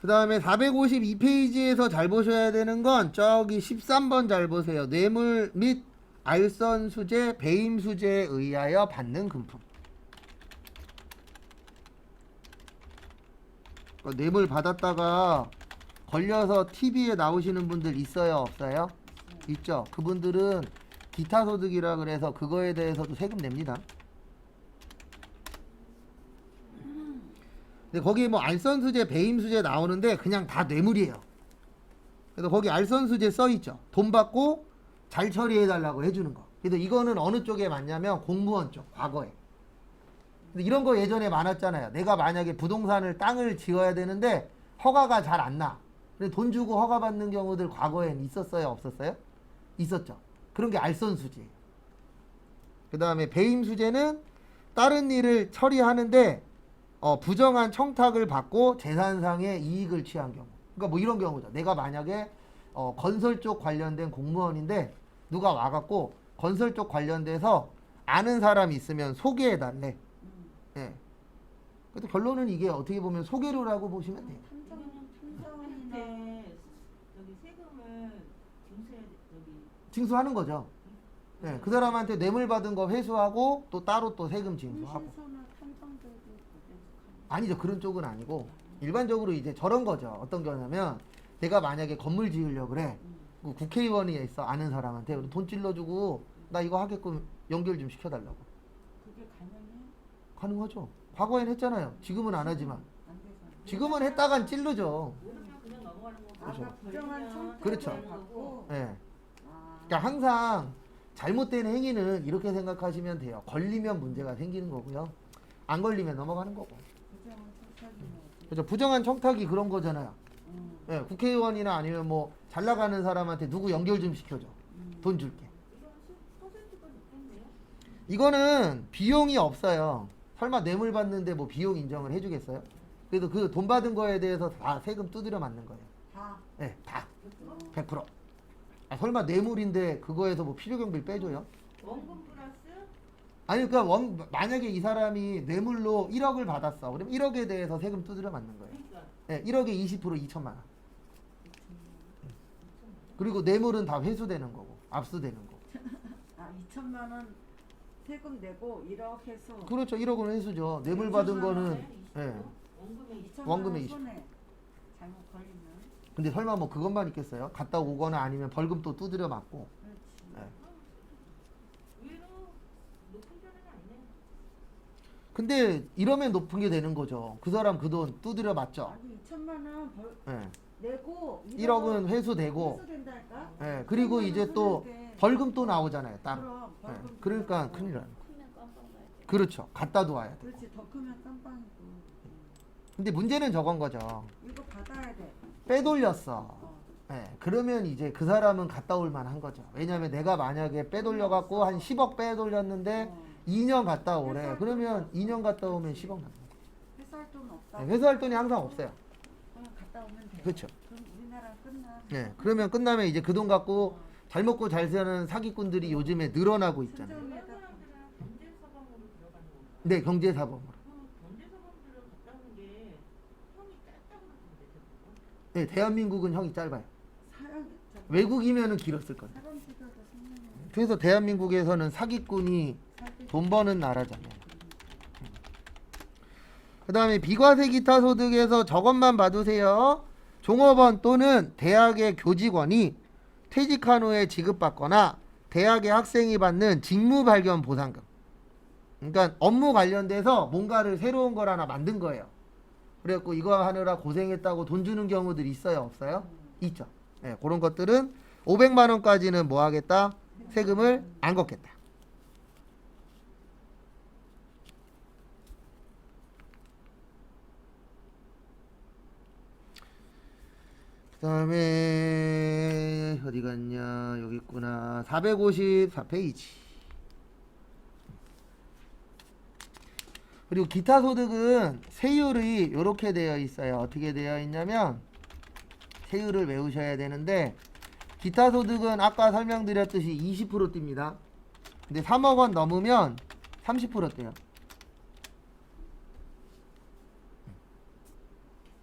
S1: 그 다음에 452페이지에서 잘 보셔야 되는 건 저기 13번 잘 보세요. 뇌물 및 알선 수재, 배임 수재에 의하여 받는 금품. 뇌물 받았다가 걸려서 TV에 나오시는 분들 있어요, 없어요? 있죠. 그분들은 기타 소득이라 그래서 그거에 대해서도 세금 냅니다. 근데 거기 뭐 알선수재, 배임수재 나오는데 그냥 다 뇌물이에요. 그래서 거기 알선수재 써있죠. 돈 받고 잘 처리해달라고 해주는 거. 그래서 이거는 어느 쪽에 맞냐면 공무원 쪽, 과거에. 근데 이런 거 예전에 많았잖아요. 내가 만약에 부동산을 땅을 지어야 되는데 허가가 잘 안 나. 근데 돈 주고 허가 받는 경우들 과거엔 있었어요, 없었어요? 있었죠. 그런 게 알선수재예요. 그 다음에 배임수재는 다른 일을 처리하는데 부정한 청탁을 받고 재산상의 이익을 취한 경우. 그러니까 뭐 이런 경우죠. 내가 만약에 건설 쪽 관련된 공무원인데 누가 와갖고 건설 쪽 관련돼서 아는 사람이 있으면 소개해달래. 예. 그래도 결론은 이게 어떻게 보면 소개료라고 보시면 돼요.
S4: 탐정한테 여기 세금을 여기
S1: 징수하는 거죠. 예. 그 사람한테 뇌물 받은 거 회수하고 또 따로 또 세금 징수하고.
S2: 신소나 탐정들도
S1: 아니죠. 그런 쪽은 아니고 일반적으로 이제 저런 거죠. 어떤 거냐면 내가 만약에 건물 지으려고 그래. 그 국회의원이 있어. 아는 사람한테 돈 찔러주고 나 이거 하게끔 연결 좀 시켜달라고.
S2: 그게 가능해?
S1: 가능하죠. 과거엔 했잖아요. 지금은 안 하지만.
S2: 안 되잖아.
S1: 지금은 했다간 찔르죠.
S4: 모르면 그냥 넘어가는 거고.
S1: 그렇죠.
S2: 아까 부정한 청탁을
S1: 그렇죠.
S2: 받고
S1: 예.
S2: 아,
S1: 그러니까 항상 잘못된 행위는 이렇게 생각하시면 돼요. 걸리면 문제가 생기는 거고요. 안 걸리면 넘어가는 거고.
S2: 부정한 청탁이 뭐지?
S1: 그렇죠. 부정한 청탁이 그런 거잖아요.
S2: 음,
S1: 예, 국회의원이나 아니면 뭐 잘 나가는 사람한테 누구 연결 좀 시켜줘. 돈 줄게.
S4: 이건 퍼센트가 높겠네요.
S1: 이거는 비용이 없어요. 설마 뇌물 받는데 뭐 비용 인정을 해주겠어요? 그래도 그 돈 받은 거에 대해서 다 세금 두드려 맞는 거예요.
S2: 다.
S1: 네, 다 100%. 아, 설마 뇌물인데 그거에서 뭐 필요경비를 빼줘요?
S4: 원금 플러스
S1: 아니 그러니까 만약에 이 사람이 뇌물로 1억을 받았어. 그러면 1억에 대해서 세금 두드려 맞는 거예요.
S4: 그러니까
S1: 네, 1억에 20% 2천만 원. 그리고 뇌물은 다 회수되는 거고 압수되는 거고.
S2: 아 2천만 원 세금 내고 1억 해서
S1: 그렇죠. 1억은 회수죠. 뇌물 받은 거는 예.
S4: 원금에
S2: 2천만
S1: 원금에
S2: 원
S1: 20.
S2: 손에 잘못 걸리면
S1: 근데 설마 뭐 그것만 있겠어요? 갔다 오거나 아니면 벌금 또 두드려 맞고.
S2: 그렇지.
S1: 예.
S4: 의외로 높은 편은 아니네.
S1: 근데 이러면 높은 게 되는 거죠. 그 사람 그 돈 두드려 맞죠.
S2: 아니 2천만 원
S1: 예.
S2: 내고
S1: 1억은 회수되고.
S2: 회수된다니까?
S1: 예. 그리고
S2: 2천만
S1: 이제
S2: 원
S1: 또
S2: 손해인데.
S1: 벌금 또 나오잖아요. 딱.
S2: 그럼
S1: 예.
S2: 벌금
S1: 그러니까
S2: 또
S1: 큰일 나요.
S3: 크면 깜빡 가야 돼.
S1: 그렇죠. 갔다도 와야 돼.
S2: 그렇지 더 크면 깜빵이고
S1: 근데 문제는 저건 거죠.
S2: 이거 받아야 돼.
S1: 빼돌렸어. 예, 그러면 이제 그 사람은 갔다 올 만한 거죠. 왜냐면 내가 만약에 빼돌려갖고 한 10억 빼돌렸는데 2년 갔다 오래. 그러면 2년 갔다 오면 10억 남는 거예요.
S2: 회수할 돈 없다.
S1: 네, 회수할 돈이 항상 없어요.
S2: 그럼 갔다 오면 돼.
S1: 그렇죠.
S2: 그럼 우리나라 끝나.
S1: 네, 그러면 끝나면 이제 그 돈 갖고 잘 먹고 잘 사는 사기꾼들이 요즘에 늘어나고 있잖아요.
S4: 그런
S2: 순정에다
S4: 사람들은 경제사범으로 들어가는 건가?
S1: 네, 경제사범으로.
S4: 그럼 경제사범들은 갔다 오는 게 형이 짧다고 그러던데 대부분.
S1: 네, 대한민국은 형이 짧아요.
S2: 사람
S1: 외국이면은 길었을 거예요.
S2: 사람 수가도 생명이
S1: 그래서 대한민국에서는 사기꾼이 돈 버는 나라잖아요. 그 다음에 비과세 기타 소득에서 저것만 봐두세요. 종업원 또는 대학의 교직원이 퇴직한 후에 지급받거나 대학의 학생이 받는 직무 발견 보상금. 그러니까 업무 관련돼서 뭔가를 새로운 걸 하나 만든 거예요. 그래갖고 이거 하느라 고생했다고 돈 주는 경우들이 있어요, 없어요? 있죠. 네, 그런 것들은 500만 원까지는 뭐 하겠다? 세금을 안 걷겠다. 그 다음에 어디 갔냐, 여기 있구나. 454페이지. 그리고 기타 소득은 세율이 이렇게 되어 있어요. 어떻게 되어 있냐면 세율을 외우셔야 되는데, 기타 소득은 아까 설명드렸듯이 20% 띱니다. 근데 3억 원 넘으면 30% 떼요.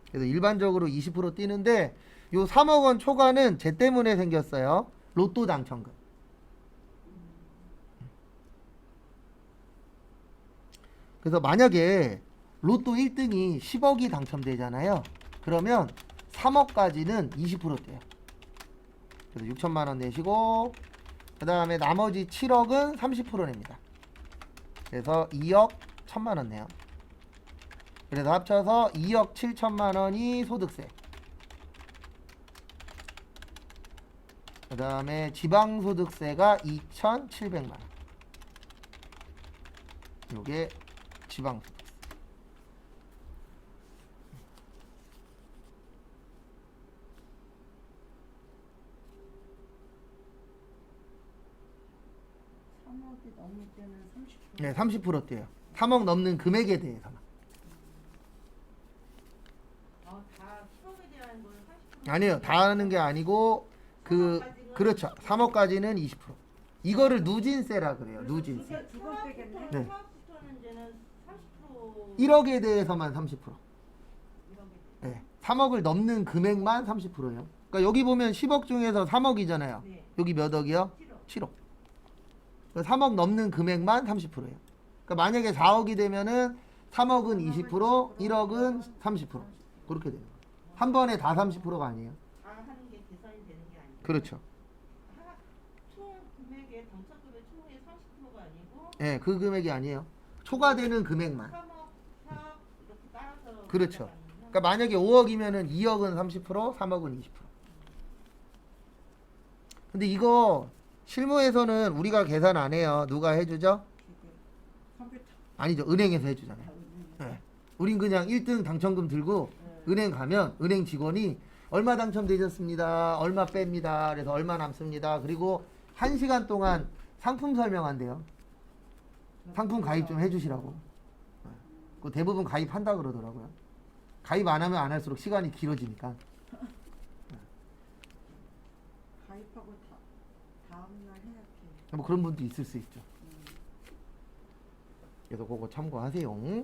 S1: 그래서 일반적으로 20% 띄는데, 요 3억 원 초과는 쟤 때문에 생겼어요. 로또 당첨금. 그래서 만약에 로또 1등이 10억이 당첨되잖아요. 그러면 3억까지는 20% 떼요. 그래서 6천만 원 내시고, 그 다음에 나머지 7억은 30% 냅니다. 그래서 2억 1천만 원 내요. 그래서 합쳐서 2억 7천만 원이 소득세. 그 다음에 지방소득세가 2,700만 원. 요게 지방소득세.
S2: 이 넘을 때는 30%.
S1: 네, 30% 떼요. 3억 넘는 금액에 대해서만.
S4: 다 10억에 대한 거는 30%.
S1: 아니에요. 다 하는 게 아니고 그렇죠. 3억까지는 20%. 이거를 누진세라 그래요. 누진세.
S2: 두번 빼겠네.
S1: 네.
S4: 초합부터는 이제는 30%.
S1: 1억에 대해서만 30%.
S4: 1억에
S1: 네. 3억을 넘는 금액만 30%예요. 그러니까 여기 보면 10억 중에서 3억이잖아요.
S4: 네.
S1: 여기 몇 억이요? 7억. 3억 넘는 금액만 30%예요. 그러니까 만약에 4억이 되면은 3억은 20%, 1억은 30%. 그렇게 돼요. 한 번에 다 30%가 아니에요.
S4: 다 하는 게 계산이 되는 게 아니고.
S1: 그렇죠.
S4: 총 금액의 당첨금의 총의 30%가 아니고
S1: 예, 그 금액이 아니에요. 초과되는 금액만.
S4: 3억, 4억 이렇게 따라서.
S1: 그렇죠.
S4: 가져가는구나.
S1: 그러니까 만약에 5억이면은 2억은 30%, 3억은 20%. 근데 이거 실무에서는 우리가 계산 안 해요. 누가 해주죠?
S2: 컴퓨터.
S1: 아니죠. 은행에서 해주잖아요. 예. 우린 그냥 1등 당첨금 들고 은행 가면 은행 직원이 얼마 당첨되셨습니다. 얼마 뺍니다. 그래서 얼마 남습니다. 그리고 1시간 동안 상품 설명한대요. 상품 가입 좀 해주시라고. 그 대부분 가입한다 그러더라고요. 가입 안 하면 안 할수록 시간이 길어지니까.
S2: 가입하고 다음날 해야 돼.
S1: 뭐 그런 분도 있을 수 있죠. 그래서 그거 참고하세요.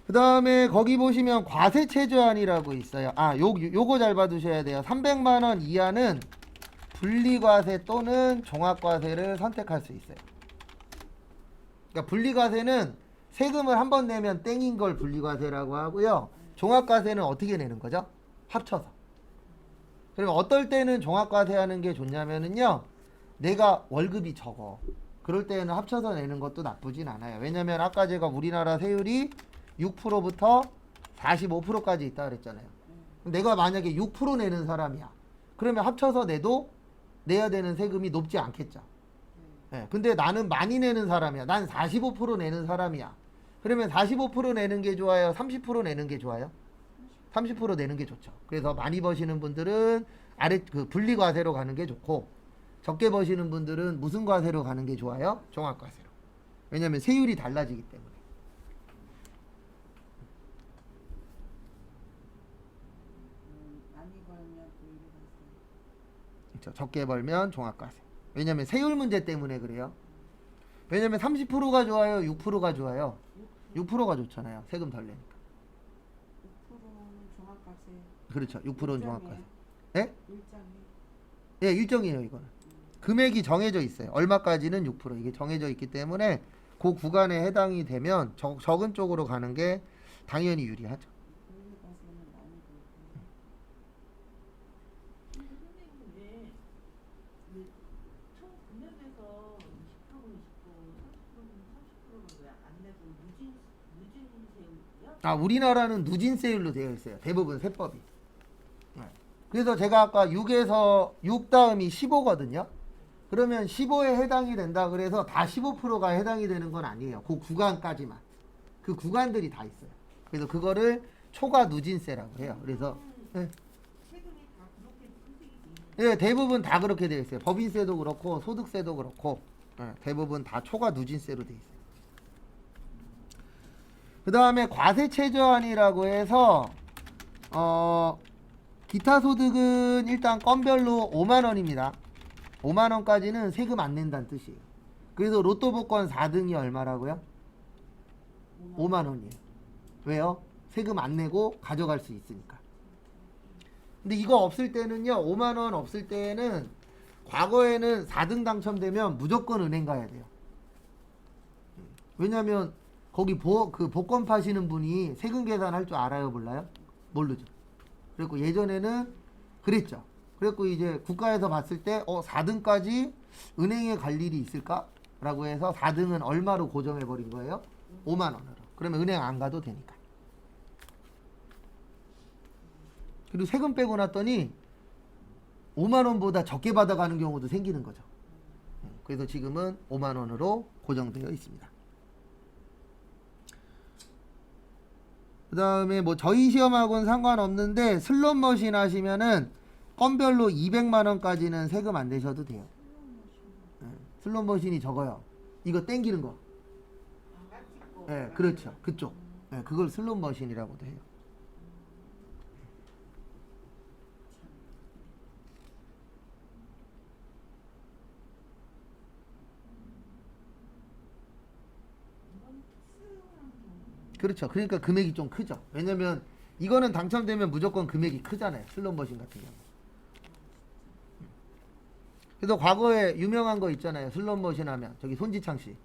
S1: 그 다음에 거기 보시면 과세체조안이라고 있어요. 요거 잘 봐두셔야 돼요. 300만 원 이하는 분리과세 또는 종합과세를 선택할 수 있어요. 그러니까 분리과세는 세금을 한 번 내면 땡인 걸 분리과세라고 하고요. 종합과세는 어떻게 내는 거죠? 합쳐서. 그러면 어떨 때는 종합과세 하는 게 좋냐면은요. 내가 월급이 적어. 그럴 때는 합쳐서 내는 것도 나쁘진 않아요. 왜냐면 아까 제가 우리나라 세율이 6%부터 45%까지 있다 그랬잖아요. 내가 만약에 6% 내는 사람이야. 그러면 합쳐서 내도 내야 되는 세금이 높지 않겠죠. 근데 나는 많이 내는 사람이야. 난 45% 내는 사람이야. 그러면 45% 내는 게 좋아요? 30% 내는 게 좋아요? 30% 내는 게 좋죠. 그래서 많이 버시는 분들은 분리과세로 가는 게 좋고, 적게 버시는 분들은 무슨 과세로 가는 게 좋아요? 종합과세로. 왜냐면 세율이 달라지기 때문에.
S2: 많이 벌면 분리과세.
S1: 그렇죠. 적게 벌면 종합과세. 왜냐면 세율 문제 때문에 그래요. 왜냐면 30%가 좋아요? 6%가 좋아요? 6%가 좋잖아요. 세금 덜 내니까.
S2: 6%는 종합과세.
S1: 그렇죠. 6%는 종합과세.
S2: 일정이에요?
S1: 예?
S2: 일정이.
S1: 예, 일정이에요, 이거는. 금액이 정해져 있어요. 얼마까지는 6%. 이게 정해져 있기 때문에 그 구간에 해당이 되면 적은 쪽으로 가는 게 당연히 유리하죠.
S2: 분리과세는 많이 벌고.
S4: 근데 선생님 왜총 금액에서 20%는 20%, 30%는 왜 안 내고 누진세율이요?
S1: 우리나라는 누진세율로 되어 있어요. 대부분 세법이. 그래서 제가 아까 6에서 6 다음이 15거든요. 그러면 15에 해당이 된다. 그래서 다 15%가 해당이 되는 건 아니에요. 그 구간까지만. 그 구간들이 다 있어요. 그래서 그거를 초과 누진세라고 해요. 그래서
S4: 세금이 다 그렇게 선택이 돼 있는
S1: 대부분 다 그렇게 되어 있어요. 법인세도 그렇고 소득세도 그렇고 대부분 다 초과 누진세로 되어 있어요. 그 다음에 과세체조안이라고 해서 기타 소득은 일단 건별로 5만 원입니다. 5만 원까지는 세금 안 낸다는 뜻이에요. 그래서 로또 복권 4등이 얼마라고요? 5만 원이에요. 왜요? 세금 안 내고 가져갈 수 있으니까. 근데 이거 없을 때는요. 5만 원 없을 때는 과거에는 4등 당첨되면 무조건 은행 가야 돼요. 왜냐면 거기 복권 파시는 분이 세금 계산할 줄 알아요, 몰라요? 모르죠. 그리고 예전에는 그랬죠. 그래갖고 이제 국가에서 봤을 때 4등까지 은행에 갈 일이 있을까? 라고 해서 4등은 얼마로 고정해 버린 거예요? 5만 원으로. 그러면 은행 안 가도 되니까. 그리고 세금 빼고 났더니 5만 원보다 적게 받아가는 경우도 생기는 거죠. 그래서 지금은 5만 원으로 고정되어 있습니다. 그 다음에 뭐 저희 시험하고는 상관없는데 슬롯머신 하시면은 건별로 200만 원까지는 세금 안 내셔도 돼요. 슬롯머신이 적어요. 이거 땡기는 거. 그렇죠. 그쪽. 그걸 슬롯머신이라고도 해요. 그렇죠. 그러니까 금액이 좀 크죠. 왜냐면 이거는 당첨되면 무조건 금액이 크잖아요. 슬롯머신 같은 경우. 그래서 과거에 유명한 거 있잖아요. 슬롯머신 하면 저기 손지창 씨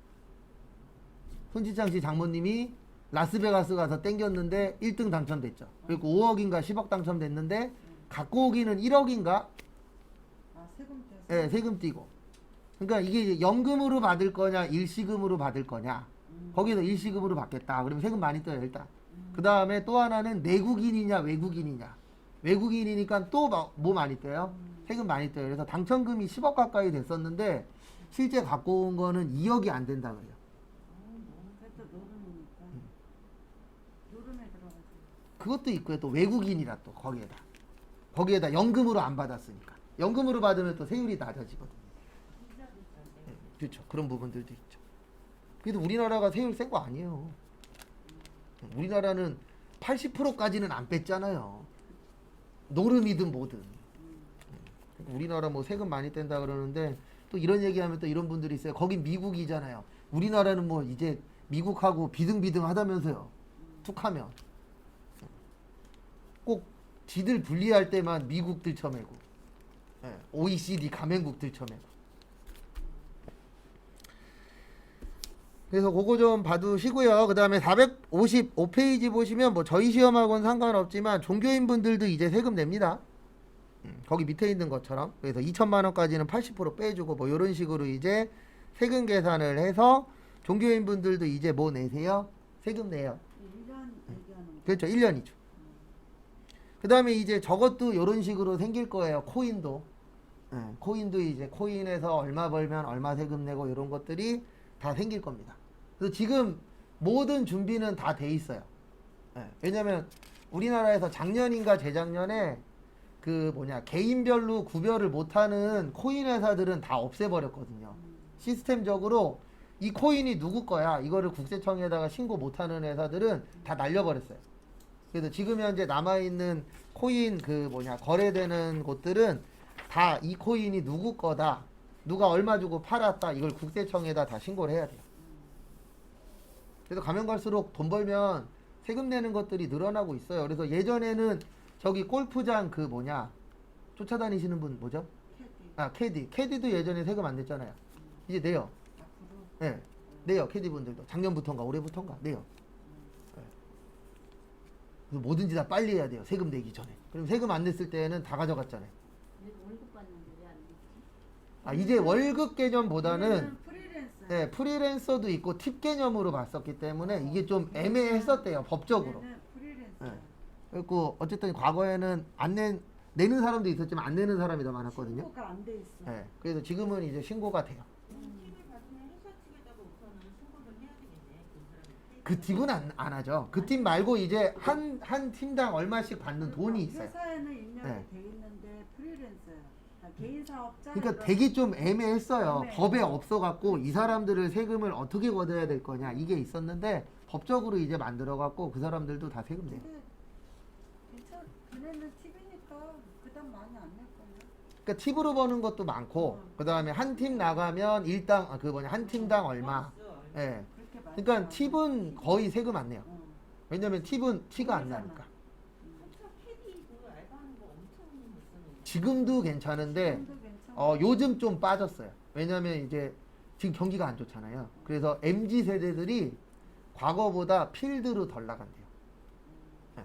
S1: 장모님이 라스베가스 가서 땡겼는데 1등 당첨됐죠. 그리고 5억인가 10억 당첨됐는데 갖고 오기는 1억인가?
S2: 세금 떼서.
S1: 네, 세금 띄고. 그러니까 이게 연금으로 받을 거냐 일시금으로 받을 거냐. 거기서 일시금으로 받겠다. 그러면 세금 많이 떠요, 일단. 그 다음에 또 하나는 내국인이냐 외국인이냐. 외국인이니까 또 뭐 많이 떠요? 세금 많이 떠요. 그래서 당첨금이 10억 가까이 됐었는데 실제 갖고 온 거는 2억이 안 된다 그래요.
S2: 그것도 노름이니까. 노름에 들어가죠.
S1: 그것도 있고요. 또 외국인이라 또 거기에다 연금으로 안 받았으니까. 연금으로 받으면 또 세율이 낮아지거든요. 그렇죠. 그런 부분들도 있죠. 그래도 우리나라가 세율 센 거 아니에요. 우리나라는 80%까지는 안 뺐잖아요. 노름이든 뭐든. 우리나라 뭐 세금 많이 뗀다 그러는데 또 이런 얘기하면 또 이런 분들이 있어요. 거긴 미국이잖아요. 우리나라는 뭐 이제 미국하고 비등비등하다면서요. 툭하면 꼭 지들 분리할 때만 미국들 쳐매고 OECD 가맹국들 쳐매고. 그래서 그거 좀 봐두시고요. 그 다음에 455페이지 보시면 뭐 저희 시험하고는 상관없지만 종교인분들도 이제 세금 냅니다. 거기 밑에 있는 것처럼. 그래서 2천만 원까지는 80% 빼주고 뭐 이런 식으로 이제 세금 계산을 해서 종교인분들도 이제 뭐 내세요? 세금 내요.
S2: 1년 얘기하는 거.
S1: 그렇죠. 1년이죠. 그 다음에 이제 저것도 이런 식으로 생길 거예요. 코인도. 코인도 이제 코인에서 얼마 벌면 얼마 세금 내고 이런 것들이 다 생길 겁니다. 그래서 지금 모든 준비는 다 돼 있어요. 왜냐면 우리나라에서 작년인가 재작년에 개인별로 구별을 못하는 코인 회사들은 다 없애버렸거든요. 시스템적으로 이 코인이 누구 거야 이거를 국세청에다가 신고 못하는 회사들은 다 날려버렸어요. 그래서 지금 현재 남아있는 코인 거래되는 곳들은 다 이 코인이 누구 거다, 누가 얼마 주고 팔았다, 이걸 국세청에다 다 신고를 해야 돼요. 그래서 가면 갈수록 돈 벌면 세금 내는 것들이 늘어나고 있어요. 그래서 예전에는 저기 골프장 쫓아다니시는 분 뭐죠?
S2: 캐디.
S1: 캐디도 예전에 세금 안 냈잖아요. 이제 내요.
S2: 앞으로.
S1: 네, 내요. 캐디분들도 작년부터인가 올해부터인가 내요. 그래서 뭐든지 다 빨리 해야 돼요. 세금 내기 전에. 그럼 세금 안 냈을 때는 다 가져갔잖아요.
S3: 월급 받는데 왜 안 내지?
S1: 이제 월급 개념보다는
S2: 프리랜서.
S1: 프리랜서도 있고 팁 개념으로 봤었기 때문에 이게 좀 애매했었대요. 법적으로.
S2: 프리랜서.
S1: 그리고 어쨌든 과거에는 내는 사람도 있었지만 안 내는 사람이 더 많았거든요.
S2: 신고가 안 돼 있어.
S1: 그래서 지금은 이제 신고가 돼요.
S4: 팁을 받으면 회사 측에다가 우선은 신고를 해야 되겠네.
S1: 그 팁은 안 하죠. 그 팁 말고 이제 한 팀당 얼마씩 받는 돈이 있어요.
S2: 회사에는 입력이
S1: 네.
S2: 돼 있는데 프리랜서야. 개인 사업자.
S1: 그러니까
S2: 이런-
S1: 되게 좀 애매했어요.
S2: 애매해.
S1: 법에 없어갖고 이 사람들을 세금을 어떻게 걷어야 될 거냐 이게 있었는데 법적으로 이제 만들어갖고 그 사람들도 다 세금 내요.
S2: 근데 걔네는 팁이니까 그다음 많이 안 낼 거야.
S1: 그러니까 팁으로 버는 것도 많고 그 다음에 한 팀 나가면 한 팀당 얼마. 예.
S2: 그렇게 많이.
S1: 그러니까 팁은 거의 세금 안 내요.
S2: 어.
S1: 왜냐면 팁은 티가 안 나니까.
S4: 한참 캐디 알바하는 거 엄청 있었는데.
S1: 지금도 괜찮은데
S2: 지금도 괜찮아.
S1: 요즘 좀 빠졌어요. 왜냐면 이제 지금 경기가 안 좋잖아요. 그래서 MZ 세대들이 과거보다 필드로 덜 나간대요. 예.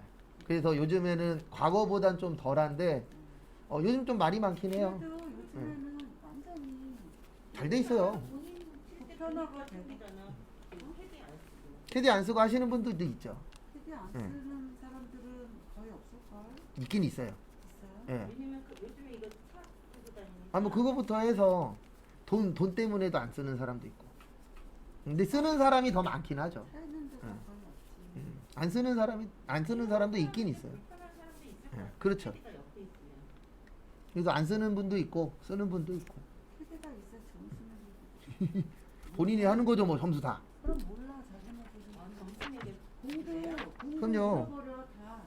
S1: 그래서 요즘에는 과거보단 좀 덜한데 요즘 좀 말이 많긴 해요.
S2: 그래도 요즘에는 완전히
S1: 잘 돼 있어요.
S2: 보편화가 되고
S4: 캐디 안 쓰고.
S1: 캐디 안 쓰고 하시는 분들도 있죠.
S2: TV 안
S1: 네.
S2: 쓰는 사람들은 거의 없을걸?
S1: 있긴 있어요.
S2: 있어요?
S1: 예.
S4: 왜냐면 요즘에 이거 차 쓰고 다니니까.
S1: 뭐 그거부터 해서 돈 때문에도 안 쓰는 사람도 있고. 근데 쓰는 사람이 더 많긴 하죠.
S2: 쓰는 데가
S1: 응.
S2: 거의 없지.
S1: 안 쓰는 사람도 있긴 있어요.
S4: 불편한 사람도 있을
S1: 예,
S4: 거야.
S1: 그렇죠.
S4: 캐디가 옆에 있으면.
S1: 그래서 안 쓰는 분도 있고 쓰는 분도 있고.
S2: TV가 있어야 점수는
S1: 본인이 하는 거죠 뭐 점수 다.
S2: 그럼 몰라 자기네들이
S4: 아, 점수내게
S2: 공도
S1: 그럼요.
S2: 잃어버려 다.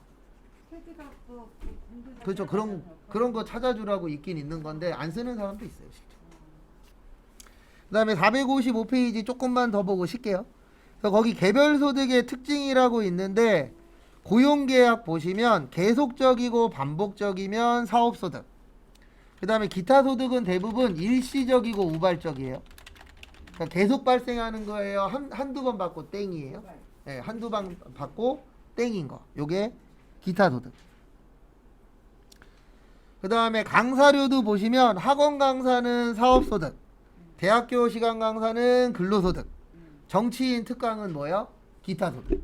S2: TV가 또 공도
S1: 그렇죠. 그런 거 찾아주라고 있긴 있는 건데 안 쓰는 사람도 있어요. 실제. 그다음에 455페이지 조금만 더 보고 쉴게요. 그래서 거기 개별 소득의 특징이라고 있는데 고용계약 보시면 계속적이고 반복적이면 사업소득. 그다음에 기타 소득은 대부분 일시적이고 우발적이에요. 그러니까 계속 발생하는 거예요. 한두 번 받고 땡이에요. 네, 한두 번 받고 땡인 거. 요게 기타 소득. 그 다음에 강사료도 보시면 학원 강사는 사업소득, 대학교 시간 강사는 근로소득, 정치인 특강은 뭐예요? 기타 소득.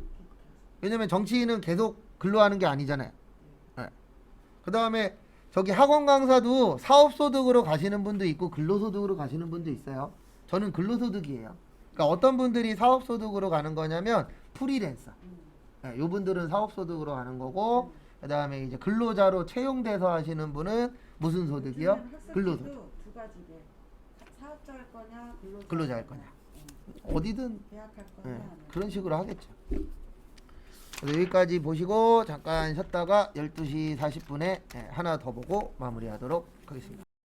S1: 왜냐면 정치인은 계속 근로하는 게 아니잖아요. 네. 그 다음에 저기 학원 강사도 사업소득으로 가시는 분도 있고 근로소득으로 가시는 분도 있어요. 저는 근로소득이에요. 그러니까 어떤 분들이 사업소득으로 가는 거냐면 프리랜서. 네, 요 분들은 사업소득으로 가는 거고 그 다음에 이제 근로자로 채용돼서 하시는 분은 무슨 소득이요? 근로소득.
S2: 두 가지래. 사업자 할 거냐,
S1: 근로자 할 거냐. 어디든
S2: 계약할
S1: 예,
S2: 거냐.
S1: 그런 식으로 하겠죠. 그래서 여기까지 보시고 잠깐 쉬었다가 12시 40분에 하나 더 보고 마무리하도록 하겠습니다.